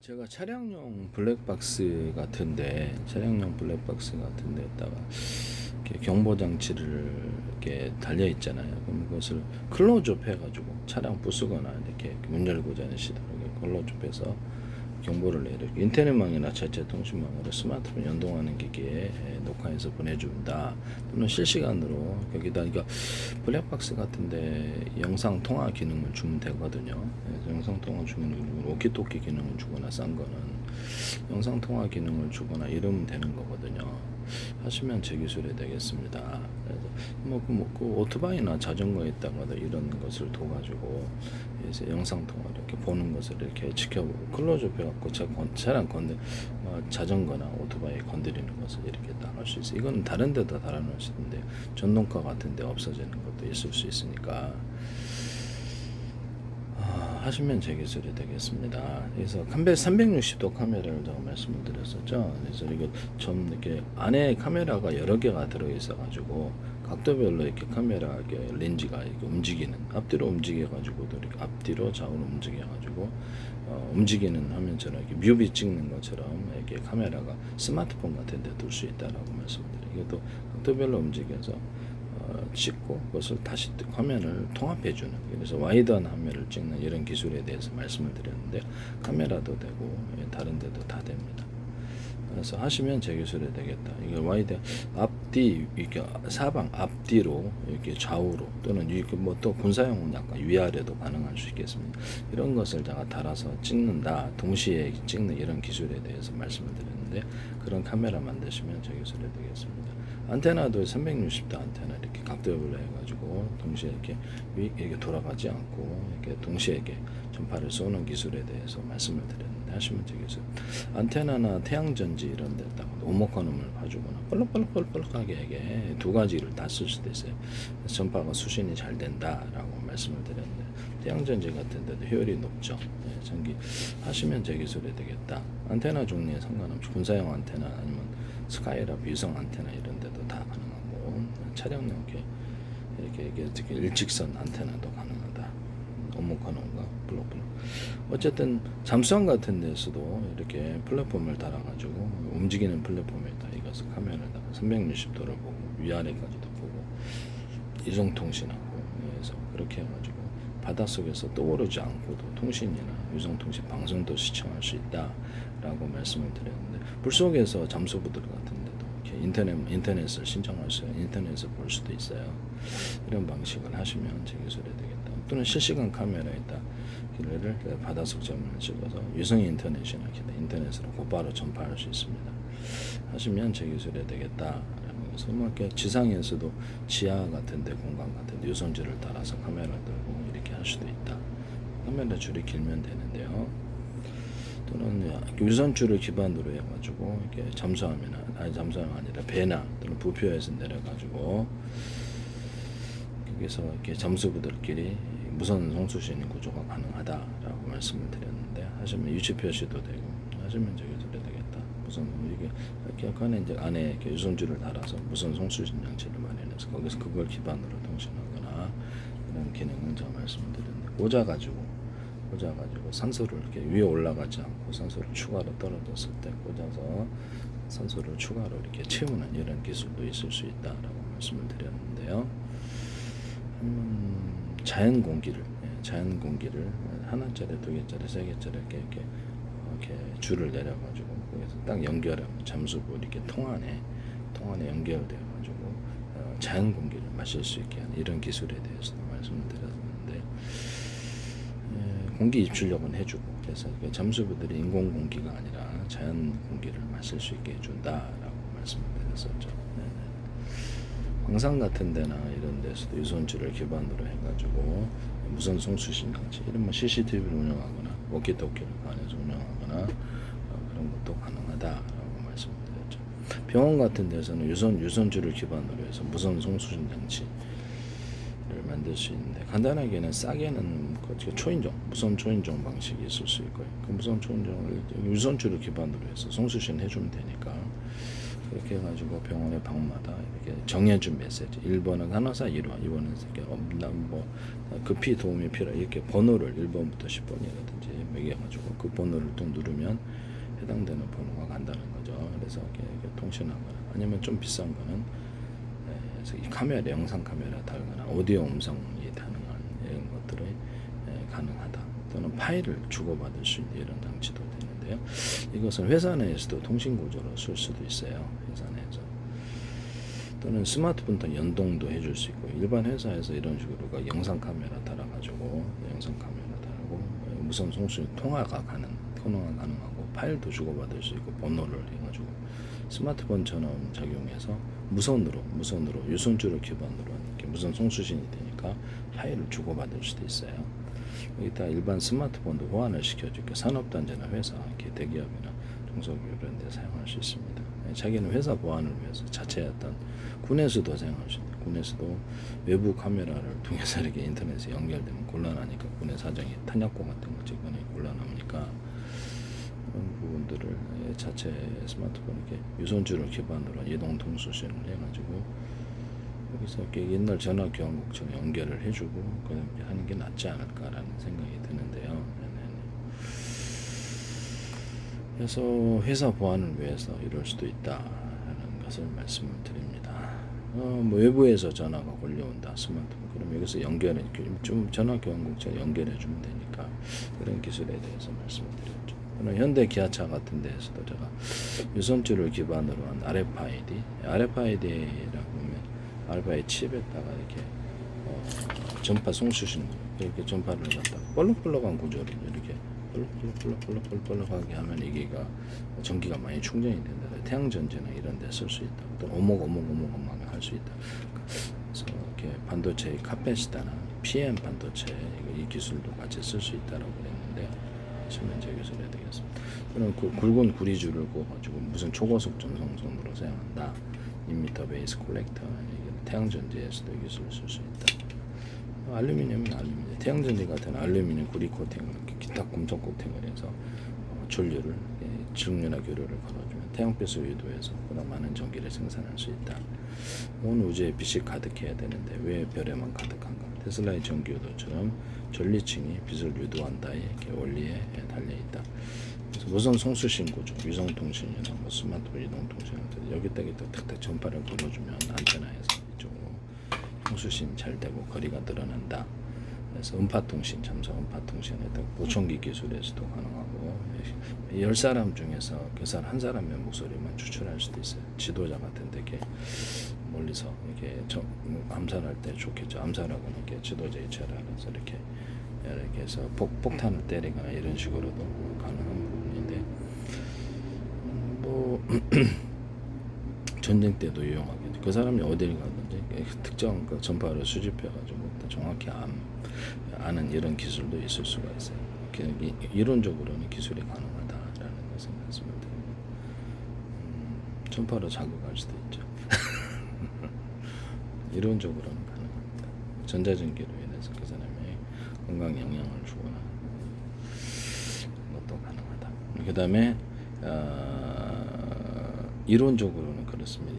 제가 차량용 블랙박스 같은데 에다가 이렇게 경보 장치를 이렇게 달려 있잖아요. 그럼 그것을 클로즈업 해가지고 차량 부수거나 이렇게 문 열고자 하는 시도를 클로즈업해서 경보를 내려 인터넷망이나 자체 통신망으로 스마트폰 연동하는 기기에 녹화해서 보내준다. 또는 실시간으로 여기다 그러니까 블랙박스 같은데 영상 통화 기능을 주면 되거든요. 그래서 영상 통화 기능을 오키토키 기능을 주거나 싼 거는 영상 통화 기능을 주거나 이러면 되는 거거든요. 하시면 제 기술이 되겠습니다. 그래서 그 오토바이나 자전거에다가도 이런 것을 둬가지고 이제 영상 통화 이렇게 보는 것을 이렇게 지켜보고 클로즈업 해갖고 차량 자전거나 오토바이 건드리는 것을 이렇게 딱 할 수 있어요. 이건 다른 데도 달아놓을 수 있는데 전동카 같은 데 없어지는 것도 있을 수 있으니까 하시면 제 기술이 되겠습니다. 그래서 360도 카메라를 제가 말씀을 드렸었죠. 그래서 이게 좀 이렇게 안에 카메라가 여러 개가 들어있어 가지고 각도별로 이렇게 카메라 렌즈가 이렇게 움직이는 앞뒤로 움직여 가지고도 이렇게 앞뒤로 좌우로 움직여 가지고 움직이는 화면처럼 이렇게 뮤비 찍는 것처럼 이렇게 카메라가 스마트폰 같은 데 둘 수 있다라고 말씀드려요. 이것도 각도별로 움직여서 찍고 그것을 다시 화면을 통합해주는, 그래서 와이드한 화면을 찍는 이런 기술에 대해서 말씀을 드렸는데 카메라도 되고 다른 데도 다 됩니다. 그래서 하시면 제 기술이 되겠다. 이게 와이드 앞뒤 이렇게 사방 앞뒤로 이렇게 좌우로 또는 이렇게 뭐 또 군사용은 약간 위아래도 가능할 수 있겠습니다. 이런 것을 제가 달아서 찍는다, 동시에 찍는 이런 기술에 대해서 말씀을 드렸는데 그런 카메라 만드시면 제 기술이 되겠습니다. 안테나도 360도 안테나 이렇게 각도별로 해가지고 동시에 이렇게 돌아가지 않고 이렇게 동시에 이렇게 전파를 쏘는 기술에 대해서 말씀을 드렸는데 하시면 제 기술. 안테나나 태양전지 이런 데다가 오목화음을 봐주거나 뻘럭뻘럭하게 이게 두 가지를 다 쓸 수도 있어요. 그래서 전파가 수신이 잘 된다라고 말씀을 드렸는데 태양전지 같은 데도 효율이 높죠. 전기 하시면 제 기술이 되겠다. 안테나 종류에 상관없이 군사용 안테나 아니면 스카이라 위성 안테나 이런 데도 다 가능하고 차량용 이렇게 일직선 안테나도 가능하다. 오목화음과 블록블록. 어쨌든 잠수함 같은 데서도 이렇게 플랫폼을 달아가지고 움직이는 플랫폼에다 이것을 카메라에다가 360도를 보고 위아래까지도 보고 이송통신하고 그래서 그렇게 해가지고 바닷속에서 떠오르지 않고도 통신이나 위성통신 방송도 시청할 수 있다라고 말씀을 드렸는데 물속에서 잠수부들 같은 데도 이렇게 인터넷을 신청할 수 있어요. 인터넷을 볼 수도 있어요. 이런 방식을 하시면 제 기술이 되겠다. 또는 실시간 카메라에다 길을 바닷속 장면을 찍어서 유성 인터넷이나 인터넷으로 곧바로 전파할 수 있습니다. 하시면 제 기술이 되겠다. 그래서 뭐 이렇게 지상에서도 지하 같은데 공간 같은데 유선줄을 따라서 카메라 들고 이렇게 할 수도 있다. 카메라 줄이 길면 되는데요. 또는 유선줄을 기반으로 해가지고 이렇게 잠수함이 아니라 배나 또는 부표에서 내려가지고 여기서 이렇게 잠수부들끼리 무선 송수신 구조가 가능하다라고 말씀을 드렸는데 하시면 위치 표시도 되고 하시면 저기 되겠다. 무선 이게 약간의 이제 안에 이렇게 유선줄을 달아서 무선 송수신 장치를 마련해서 거기서 그걸 기반으로 통신하거나 이런 기능은 제가 말씀드렸는데 꽂아가지고 산소를 이렇게 위에 올라가지 않고 산소를 추가로 떨어졌을 때 꽂아서 산소를 추가로 이렇게 채우는 이런 기술도 있을 수 있다라고 말씀을 드렸는데요. 자연 공기를 하나짜리, 두 개짜리, 세 개짜리 이렇게 줄을 내려가지고 거기서 딱 연결하면 잠수부 이렇게 통 안에 연결되어가지고 자연 공기를 마실 수 있게 하는 이런 기술에 대해서도 말씀을 드렸는데 공기 입출력은 해주고 그래서 잠수부들이 인공 공기가 아니라 자연 공기를 마실 수 있게 해준다라고 말씀을 드렸었죠. 광산 같은 데나 이런 데서도 유선줄을 기반으로 해가지고 무선 송수신 장치 이런 뭐 CCTV를 운영하거나 워키토키를 관해서 운영하거나 그런 것도 가능하다라고 말씀드렸죠. 병원 같은 데서는 유선줄을 기반으로 해서 무선 송수신 장치를 만들 수 있는데 간단하게는 싸게는 무선 초인종 방식이 있을 수 있고요. 그 무선 초인종을 유선줄을 기반으로 해서 송수신 해주면 되니까 그렇게 해가지고 병원의 방마다 이렇게 정해준 메시지 1번은 간호사 1호 2번은 이렇게 급히 도움이 필요해 이렇게 번호를 1번부터 10번이라든지 매겨가지고 그 번호를 또 누르면 해당되는 번호가 간다는 거죠. 그래서 이렇게 통신하거나 아니면 좀 비싼 거는 그래서 이 카메라, 영상 카메라 달거나 오디오 음성이 가능한 이런 것들이 가능하다. 또는 파일을 주고받을 수 있는 이런 장치도 되는데요. 이것은 회사 내에서도 통신 구조로 쓸 수도 있어요. 회사 내에서. 또는 스마트폰과 연동도 해줄 수 있고 일반 회사에서 이런 식으로 영상 카메라 달아가지고 영상 카메라 달고 무선 송수신 통화가 가능하고 파일도 주고받을 수 있고 번호를 해가지고 스마트폰처럼 작용해서 무선으로 유선주를 기반으로 이렇게 무선 송수신이 되니까 파일을 주고받을 수도 있어요. 여기다 일반 스마트폰도 호환을 시켜주고 산업단지나 회사, 이렇게 대기업이나 중소기업 이런 데 사용할 수 있습니다. 자기는 회사 보안을 위해서 자체 어떤 군에서도 사용할 수 있는 군에서도 외부 카메라를 통해서 이렇게 인터넷에 연결되면 곤란하니까 군의 사정이 탄약고 같은 거 찍거나 곤란하니까 그런 부분들을 자체 스마트폰 이렇게 유선주를 기반으로 이동 통수신을 해가지고 여기서 이렇게 옛날 전화 교환국처럼 연결을 해주고 그렇게 하는 게 낫지 않을까라는 생각이 드는데요. 그래서 회사 보안을 위해서 이럴 수도 있다라는 것을 말씀을 드립니다. 뭐 외부에서 전화가 걸려온다 스마트폰 그럼 여기서 연결해 좀 전화 교환국처럼 연결해 주면 되니까 그런 기술에 대해서 말씀을 드렸죠. 현대 기아차 같은 데에서도 제가 유선주를 기반으로 한 RFID라고 하면 RFID 칩에다가 이렇게 전파 송수신 이렇게 전파를 갖다 볼록볼록한 구조를 이렇게 볼록볼록하게 하면 이게가 전기가 많이 충전이 된다. 태양전지나 이런 데 쓸 수 있다. 또 오목오목하게 할 수 있다. 그래서 이렇게 반도체 카패시타나 PM 반도체 이 기술도 같이 쓸 수 있다라고 그랬는데 실면제 기술이 되겠습니다. 또는 굵은 구리줄을 꽂아가지고 무슨 초고속 전송선으로 사용한다. 2m 베이스 콜렉터 태양전지에서도 이 기술을 쓸 수 있다. 알루미늄은 알루미늄, 태양전지 같은 알루미늄 구리 코팅을 기타 금속 코팅을 해서 전류를 직류나 교류를 걸어주면 태양빛을 유도해서 보다 많은 전기를 생산할 수 있다. 온 우주에 빛이 가득해야 되는데 왜 별에만 가득한가? 테슬라의 전기유도처럼 전리층이 빛을 유도한다의 원리에 달려 있다. 그래서 무선 송수신 구조, 위성통신이나 뭐 스마트폰 이동통신 여기다 탁탁 전파를 걸어주면 안테나에서 이쪽으로 송수신 잘 되고 거리가 늘어난다. 그래서 음파통신, 잠성 음파통신에다 보청기 기술에서도 가능하고 10사람 중에서 그 사람 한 사람의 목소리만 추출할 수도 있어요. 지도자 같은 데 이렇게 멀리서 이렇게 암살할 때 좋겠죠. 암살하고 이렇게 지도자 입찰을 해서 이렇게 해서 폭탄을 때리거나 이런 식으로도 가능한 부분인데 뭐 전쟁 때도 유용하겠죠. 그 사람이 어디를 가든지 특정 그 전파를 수집해가지고 정확히 아는 이런 기술도 있을 수가 있어요. 이론적으로는 기술이 가능하다라는 것을 말씀을 드립니다. 전파로 자극할 수도 있죠. 이론적으로는 가능합니다. 전자전기로 인해서 그 사람의 건강 영향을 주거나 것도 가능하다. 그 다음에 이론적으로는 그렇습니다.